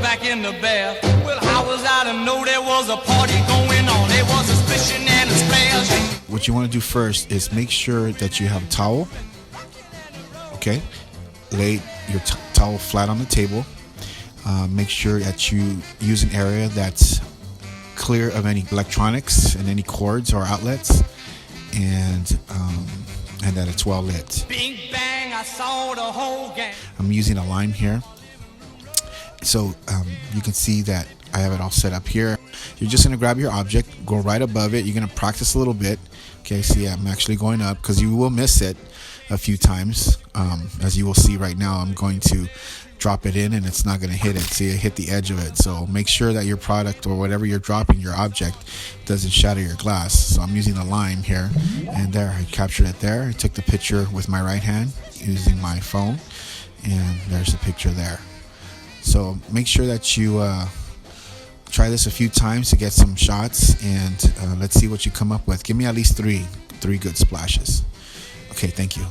back in the bath. Well, how was I to know there was a party going on? There was suspicion and a splash. What you want to do first is make sure that you have a towel. Okay, lay your towel flat on the table. Make sure that you use an area that's clear of any electronics and any cords or outlets, and that it's well lit. Bing bang, I saw the whole gang. I'm using a lime here, so you can see that I have it all set up here. You're just going to grab your object, go right above it. You're going to practice a little bit. Okay, see, I'm actually going up because you will miss it a few times. As you will see right now, I'm going to drop it in and it's not going to hit it. See, I hit the edge of it. So make sure that your product or whatever you're dropping, your object, doesn't shatter your glass. So I'm using a lime here, and there, I captured it there. I took the picture with my right hand using my phone, and there's the picture there. So make sure that you try this a few times to get some shots, and let's see what you come up with. Give me at least three good splashes. Okay, thank you.